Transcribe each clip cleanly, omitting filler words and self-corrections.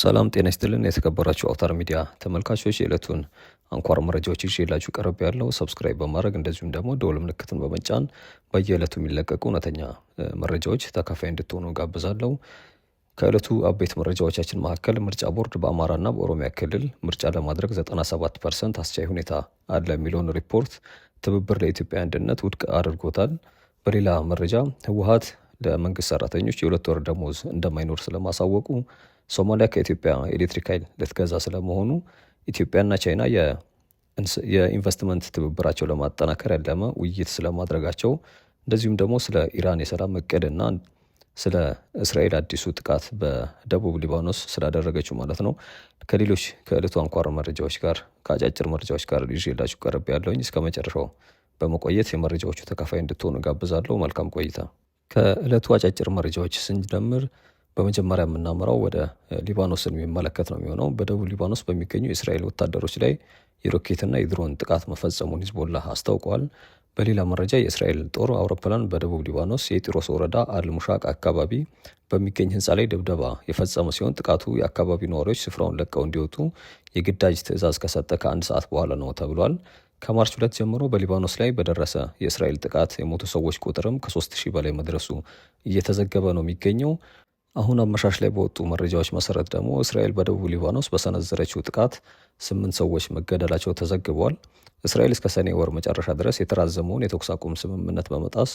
ሰላም ጤና ይስጥልን የተከበራችሁ አውታር ሚዲያ ተመልካቾች የዕለቱን አንኳር መረጃዎች ይዤላችሁ ቀርብ ያለው ሰብስክራይብ በማድረግ እንደዚሁም ደግሞ ደወል ምልክትን በመጫን በየዕለቱ የሚለቀቁ እውነተኛ መረጃዎች ተካፋይ እንድትሆኑ ጋብዛለሁ። ከዕለቱ አበይት መረጃዎቻችን መካከል ምርጫ ቦርድ በአማራና በኦሮሚያ ክልል ምርጫ ለማድረግ 97% አስቻይ ሁኔታ አለ የሚለውን ሪፖርት ትብብር ለኢትዮጵያ አንድነት ውድቅ አድርጎታል። በሌላ መረጃ ህወሓት ለመንግስት ሰራተኞች የሁለት ወር ደሞዝ እንደማይኖር ስለማሳወቁ፣ ሶማሊያ ከኢትዮጵያ ኤሌክትሪክ ኃይል ልትገዛ ስለመሆኑ፣ ኢትዮጵያና ቻይና የኢንቨስትመንት ትብብራቸው ለማጠናከር ያለመ ውይይት ስለማድረጋቸው፣ እንደዚሁም ደግሞ ስለ ኢራን የሰላም እቅድና ስለ እስራኤል አዲሱ ጥቃት በደቡብ ሊባኖስ ስላደረገችው ማለት ነው ከሌሎች ከዕለቱ አንኳር መረጃዎች ጋር ከአጫጭር መረጃዎች ጋር ይዤላችሁ ቀርብ ያለውኝ እስከ መጨረሻው በመቆየት የመረጃዎቹ ተካፋይ እንድትሆኑ ጋብዛለሁ። መልካም ቆይታ። ከዕለቱ አጫጭር መረጃዎች ስንጀምር በመጀመሪያ የምናመራው ወደ ሊባኖስን የሚመለከት ነው የሚሆነው። በደቡብ ሊባኖስ በሚገኙ የእስራኤል ወታደሮች ላይ የሮኬትና የድሮን ጥቃት መፈጸሙን ሂዝቦላህ አስታውቀዋል። በሌላ መረጃ የእስራኤል ጦር አውሮፕላን በደቡብ ሊባኖስ የጢሮስ ወረዳ አልሙሻቅ አካባቢ በሚገኝ ህንፃ ላይ ድብደባ የፈጸመ ሲሆን ጥቃቱ የአካባቢው ነዋሪዎች ስፍራውን ለቀው እንዲወጡ የግዳጅ ትዕዛዝ ከሰጠ ከአንድ ሰዓት በኋላ ነው ተብሏል። ከማርች 2 ጀምሮ በሊባኖስ ላይ በደረሰ የእስራኤል ጥቃት የሞቱ ሰዎች ቁጥርም ከ3000 በላይ መድረሱ እየተዘገበ ነው የሚገኘው። አሁን አመሻሽ ላይ በወጡ መረጃዎች መሰረት ደግሞ እስራኤል በደቡብ ሊባኖስ በሰነዘረችው ጥቃት 8 ሰዎች መገደላቸው ተዘግቧል። እስራኤል እስከ ሰኔ ወር መጨረሻ ድረስ የተራዘመውን የተኩስ አቁም ስምምነት በመጣስ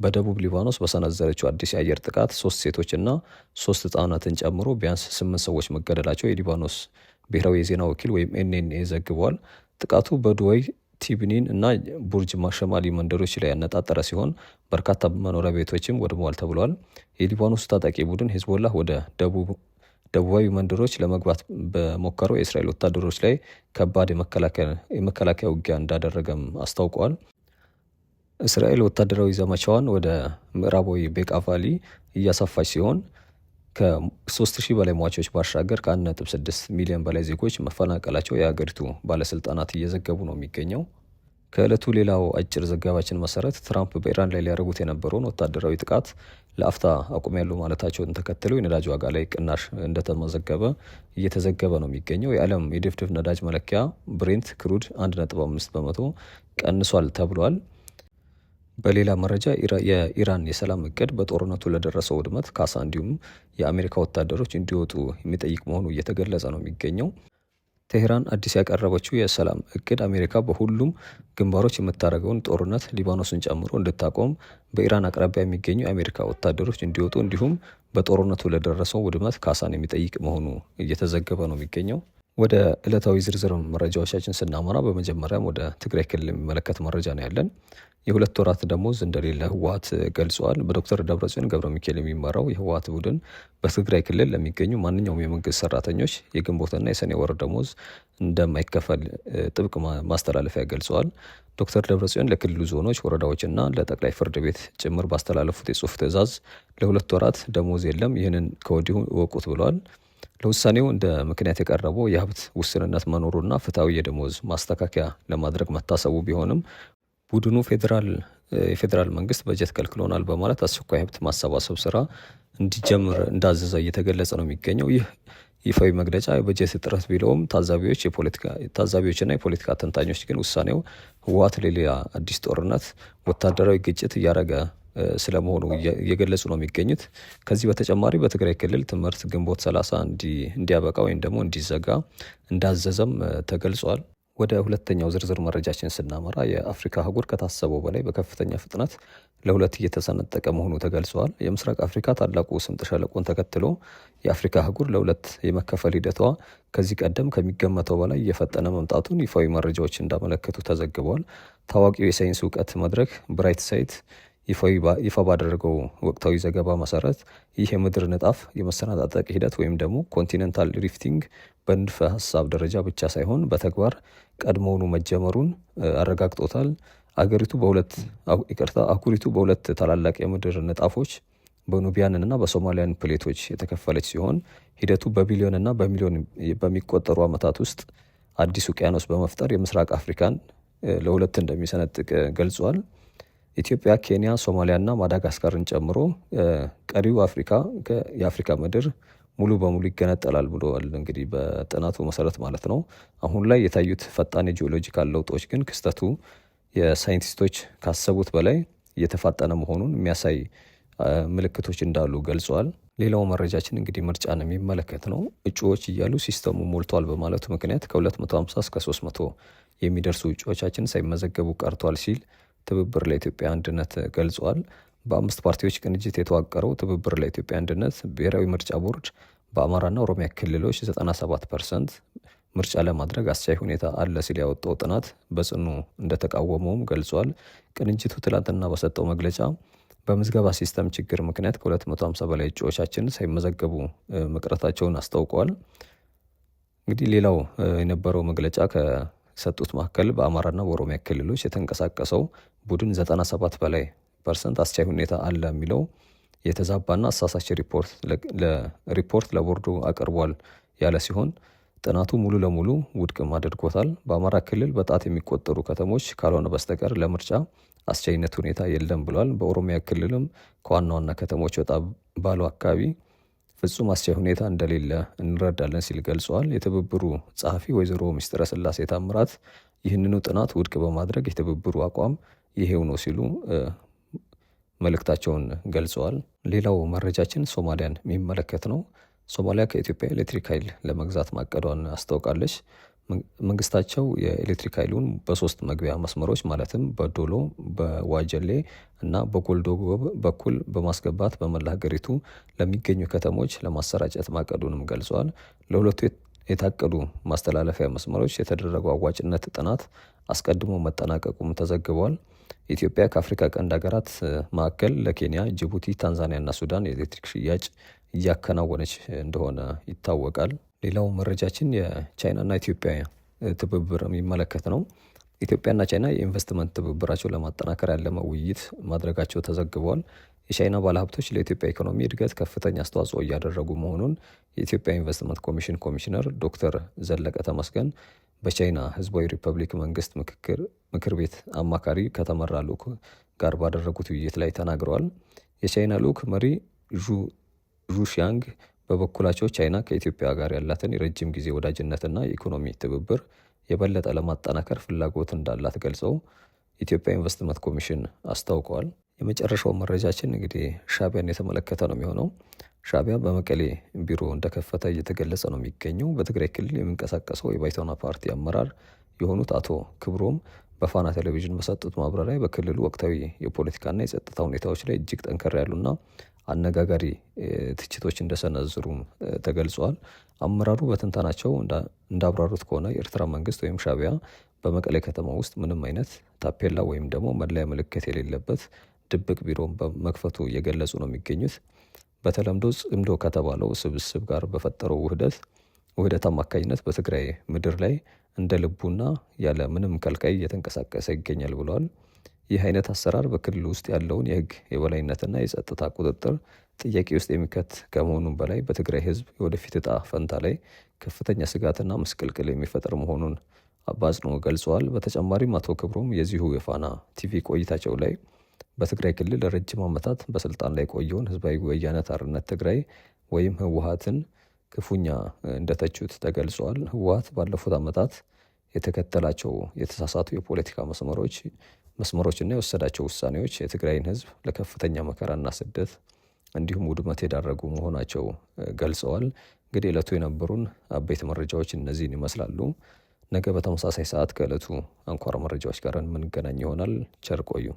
በደቡብ ሊባኖስ በሰነዘረችው አዲስ የአየር ጥቃት 3 ሴቶችና 3 ህጻናትን ጨምሮ ቢያንስ 8 ሰዎች መገደላቸው የሊባኖስ ብሔራዊ የዜና ወኪል ወይም ኤንኤንኤ ዘግቧል። ጥቃቱ በዱወይ ቲብኒን እና ቡርጅ ማሸማሊ መንደሮች ላይ ያነጣጠረ ሲሆን በርካታ መኖሪያ ቤቶችም ወድመዋል ተብሏል። የሊባኖስ ታጣቂ ቡድን ሂዝቦላህ ወደ ደቡባዊ መንደሮች ለመግባት በሞከረው የእስራኤል ወታደሮች ላይ ከባድ የመከላከያ ውጊያ እንዳደረገም አስታውቋል። እስራኤል ወታደራዊ ዘመቻዋን ወደ ምዕራባዊ ቤቃ ቫሊ እያሰፋች ሲሆን ከ3000 በላይ ሟቾች ባሻገር ከ1.6 ሚሊዮን በላይ ዜጎች መፈናቀላቸው የሀገሪቱ ባለስልጣናት እየዘገቡ ነው የሚገኘው። ከዕለቱ ሌላው አጭር ዘገባችን መሰረት ትራምፕ በኢራን ላይ ሊያደርጉት የነበረውን ወታደራዊ ጥቃት ለአፍታ አቁሜያለሁ ማለታቸውን ተከትሎ የነዳጅ ዋጋ ላይ ቅናሽ እንደተመዘገበ እየተዘገበ ነው የሚገኘው። የዓለም የድፍድፍ ነዳጅ መለኪያ ብሬንት ክሩድ 1.5 በመቶ ቀንሷል ተብሏል። በሌላ መረጃ የኢራን የሰላም እቅድ በጦርነቱ ለደረሰው ውድመት ካሳ እንዲሁም የአሜሪካ ወታደሮች እንዲወጡ የሚጠይቅ መሆኑ እየተገለጸ ነው የሚገኘው። ቴሄራን አዲስ ያቀረበችው የሰላም እቅድ አሜሪካ በሁሉም ግንባሮች የምታደርገውን ጦርነት ሊባኖስን ጨምሮ እንድታቆም፣ በኢራን አቅራቢያ የሚገኙ የአሜሪካ ወታደሮች እንዲወጡ እንዲሁም በጦርነቱ ለደረሰው ውድመት ካሳን የሚጠይቅ መሆኑ እየተዘገበ ነው የሚገኘው። ወደ ዕለታዊ ዝርዝር መረጃዎቻችን ስናመራ በመጀመሪያም ወደ ትግራይ ክልል የሚመለከት መረጃ ነው ያለን። የሁለት ወራት ደሞዝ እንደሌለ ህወሓት ገልጿል። በዶክተር ደብረጽዮን ገብረ ሚካኤል የሚመራው የህወሓት ቡድን በትግራይ ክልል ለሚገኙ ማንኛውም የመንግስት ሰራተኞች የግንቦትና የሰኔ ወር ደሞዝ እንደማይከፈል ጥብቅ ማስተላለፊያ ገልጸዋል። ዶክተር ደብረጽዮን ለክልሉ ዞኖች፣ ወረዳዎችና ለጠቅላይ ፍርድ ቤት ጭምር ባስተላለፉት የጽሁፍ ትዕዛዝ ለሁለት ወራት ደሞዝ የለም፣ ይህንን ከወዲሁ እወቁት ብለዋል። ለውሳኔው እንደ ምክንያት የቀረበው የሀብት ውስንነት መኖሩና ፍትሐዊ የደሞዝ ማስተካከያ ለማድረግ መታሰቡ ቢሆንም ቡድኑ የፌዴራል መንግስት በጀት ከልክሎናል በማለት አስቸኳይ ሀብት ማሰባሰብ ስራ እንዲጀምር እንዳዘዘ እየተገለጸ ነው የሚገኘው። ይህ ይፋዊ መግለጫ የበጀት እጥረት ቢለውም ታዛቢዎችና የፖለቲካ ተንታኞች ግን ውሳኔው ህወሓት ለሌላ አዲስ ጦርነት፣ ወታደራዊ ግጭት እያደረገ ስለመሆኑ እየገለጹ ነው የሚገኙት። ከዚህ በተጨማሪ በትግራይ ክልል ትምህርት ግንቦት 30 እንዲያበቃ ወይም ደግሞ እንዲዘጋ እንዳዘዘም ተገልጿል። ወደ ሁለተኛው ዝርዝር መረጃችን ስናመራ የአፍሪካ አህጉር ከታሰበው በላይ በከፍተኛ ፍጥነት ለሁለት እየተሰነጠቀ መሆኑ ተገልጿል። የምስራቅ አፍሪካ ታላቁ ስምጥ ሸለቆን ተከትሎ የአፍሪካ አህጉር ለሁለት የመከፈል ሂደቷ ከዚህ ቀደም ከሚገመተው በላይ እየፈጠነ መምጣቱን ይፋዊ መረጃዎች እንዳመለከቱ ተዘግበዋል። ታዋቂው የሳይንስ እውቀት መድረክ ብራይት ሳይት ይፋ ባደረገው ወቅታዊ ዘገባ መሰረት ይህ የምድር ንጣፍ የመሰነጣጠቅ ሂደት ወይም ደግሞ ኮንቲኔንታል ሪፍቲንግ በንድፈ ሀሳብ ደረጃ ብቻ ሳይሆን በተግባር ቀድሞውኑ መጀመሩን አረጋግጦታል። አህጉሪቱ በሁለት ታላላቅ የምድር ንጣፎች በኑቢያንና በሶማሊያን ፕሌቶች የተከፈለች ሲሆን ሂደቱ በቢሊዮንና በሚሊዮን በሚቆጠሩ ዓመታት ውስጥ አዲስ ውቅያኖስ በመፍጠር የምስራቅ አፍሪካን ለሁለት እንደሚሰነጥቅ ገልጿል። ኢትዮጵያ፣ ኬንያ፣ ሶማሊያና ማዳጋስካርን ጨምሮ ቀሪው የአፍሪካ ምድር ሙሉ በሙሉ ይገነጠላል ብለዋል። እንግዲህ በጥናቱ መሰረት ማለት ነው። አሁን ላይ የታዩት ፈጣን የጂኦሎጂካል ለውጦች ግን ክስተቱ የሳይንቲስቶች ካሰቡት በላይ እየተፋጠነ መሆኑን የሚያሳይ ምልክቶች እንዳሉ ገልጸዋል። ሌላው መረጃችን እንግዲህ ምርጫን የሚመለከት ነው። እጩዎች እያሉ ሲስተሙ ሞልቷል በማለቱ ምክንያት ከ250 እስከ 300 የሚደርሱ እጩዎቻችን ሳይመዘገቡ ቀርቷል ሲል ትብብር ለኢትዮጵያ አንድነት ገልጿል። በ5 ፓርቲዎች ቅንጅት የተዋቀረው ትብብር ለኢትዮጵያ አንድነት ብሔራዊ ምርጫ ቦርድ በአማራና ኦሮሚያ ክልሎች 97% ምርጫ ለማድረግ አስቻይ ሁኔታ አለ ሲል ያወጣው ጥናት በጽኑ እንደተቃወመውም ገልጿል። ቅንጅቱ ትላንትና በሰጠው መግለጫ በምዝገባ ሲስተም ችግር ምክንያት ከ250 በላይ እጩዎቻችን ሳይመዘገቡ መቅረታቸውን አስታውቀዋል። እንግዲህ ሌላው የነበረው መግለጫ ከሰጡት መካከል በአማራና በኦሮሚያ ክልሎች የተንቀሳቀሰው ቡድን 97 በላይ ፐርሰንት አስቻይ ሁኔታ አለ የሚለው የተዛባና አሳሳች ሪፖርት ለቦርዱ አቅርቧል ያለ ሲሆን ጥናቱ ሙሉ ለሙሉ ውድቅም አድርጎታል። በአማራ ክልል በጣት የሚቆጠሩ ከተሞች ካልሆነ በስተቀር ለምርጫ አስቻይነት ሁኔታ የለም ብሏል። በኦሮሚያ ክልልም ከዋና ዋና ከተሞች ወጣ ባለው አካባቢ ፍጹም አስቻይ ሁኔታ እንደሌለ እንረዳለን ሲል ገልጸዋል። የትብብሩ ጸሐፊ ወይዘሮ ምስጢረ ስላሴ ታምራት ይህንኑ ጥናት ውድቅ በማድረግ የትብብሩ አቋም ይሄው ነው ሲሉ መልእክታቸውን ገልጸዋል። ሌላው መረጃችን ሶማሊያን የሚመለከት ነው። ሶማሊያ ከኢትዮጵያ ኤሌክትሪክ ኃይል ለመግዛት ማቀዷን አስታውቃለች። መንግስታቸው የኤሌክትሪክ ኃይሉን በ3 መግቢያ መስመሮች ማለትም በዶሎ፣ በዋጀሌ እና በጎልዶጎብ በኩል በማስገባት በመላ ሀገሪቱ ለሚገኙ ከተሞች ለማሰራጨት ማቀዱንም ገልጸዋል። ለሁለቱ የታቀዱ ማስተላለፊያ መስመሮች የተደረገው አዋጭነት ጥናት አስቀድሞ መጠናቀቁም ተዘግቧል። ኢትዮጵያ ከአፍሪካ ቀንድ ሀገራት መካከል ለኬንያ፣ ጅቡቲ፣ ታንዛኒያ እና ሱዳን የኤሌክትሪክ ሽያጭ እያከናወነች እንደሆነ ይታወቃል። ሌላው መረጃችን የቻይናና ኢትዮጵያ ትብብር የሚመለከት ነው። ኢትዮጵያና ቻይና የኢንቨስትመንት ትብብራቸው ለማጠናከር ያለመ ውይይት ማድረጋቸው ተዘግቧል። የቻይና ባለሀብቶች ለኢትዮጵያ ኢኮኖሚ እድገት ከፍተኛ አስተዋጽኦ እያደረጉ መሆኑን የኢትዮጵያ ኢንቨስትመንት ኮሚሽን ኮሚሽነር ዶክተር ዘለቀ ተመስገን በቻይና ህዝባዊ ሪፐብሊክ መንግስት ምክር ቤት አማካሪ ከተመራ ልዑክ ጋር ባደረጉት ውይይት ላይ ተናግረዋል። የቻይና ልዑክ መሪ ዡ ሺያንግ በበኩላቸው ቻይና ከኢትዮጵያ ጋር ያላትን የረጅም ጊዜ ወዳጅነትና የኢኮኖሚ ትብብር የበለጠ ለማጠናከር ፍላጎት እንዳላት ገልጸው ኢትዮጵያ ኢንቨስትመንት ኮሚሽን አስታውቀዋል። የመጨረሻው መረጃችን እንግዲህ ሻዕቢያን የተመለከተ ነው የሚሆነው። ሻዕቢያ በመቀሌ ቢሮ እንደከፈተ እየተገለጸ ነው የሚገኘው። በትግራይ ክልል የሚንቀሳቀሰው የባይቶና ፓርቲ አመራር የሆኑት አቶ ክብሮም በፋና ቴሌቪዥን በሰጡት ማብራሪያ በክልሉ ወቅታዊ የፖለቲካና የጸጥታ ሁኔታዎች ላይ እጅግ ጠንከር ያሉና አነጋጋሪ ትችቶች እንደሰነዝሩም ተገልጿል። አመራሩ በትንተናቸው እንዳብራሩት ከሆነ የኤርትራ መንግስት ወይም ሻዕቢያ በመቀሌ ከተማ ውስጥ ምንም አይነት ታፔላ ወይም ደግሞ መለያ ምልክት የሌለበት ድብቅ ቢሮን በመክፈቱ እየገለጹ ነው የሚገኙት። በተለምዶ ጽምዶ ከተባለው ስብስብ ጋር በፈጠረው ውህደት አማካኝነት በትግራይ ምድር ላይ እንደ ልቡና ያለ ምንም ከልካይ እየተንቀሳቀሰ ይገኛል ብለዋል። ይህ አይነት አሰራር በክልል ውስጥ ያለውን የህግ የበላይነትና የጸጥታ ቁጥጥር ጥያቄ ውስጥ የሚከት ከመሆኑም በላይ በትግራይ ህዝብ የወደፊት እጣ ፈንታ ላይ ከፍተኛ ስጋትና ምስቅልቅል የሚፈጥር መሆኑን በአጽንኦት ገልጸዋል። በተጨማሪም አቶ ክብሮም የዚሁ የፋና ቲቪ ቆይታቸው ላይ በትግራይ ክልል ለረጅም ዓመታት በስልጣን ላይ ቆየውን ህዝባዊ ወያነ ሓርነት ትግራይ ወይም ህወሓትን ክፉኛ እንደተቹት ተገልጸዋል። ህወሓት ባለፉት ዓመታት የተከተላቸው የተሳሳቱ የፖለቲካ መስመሮችና የወሰዳቸው ውሳኔዎች የትግራይን ህዝብ ለከፍተኛ መከራና ስደት እንዲሁም ውድመት የዳረጉ መሆናቸው ገልጸዋል። እንግዲህ ዕለቱ የነበሩን አበይት መረጃዎች እነዚህን ይመስላሉ። ነገ በተመሳሳይ ሰዓት ከዕለቱ አንኳር መረጃዎች ጋር የምንገናኝ ይሆናል። ቸር ቆዩ።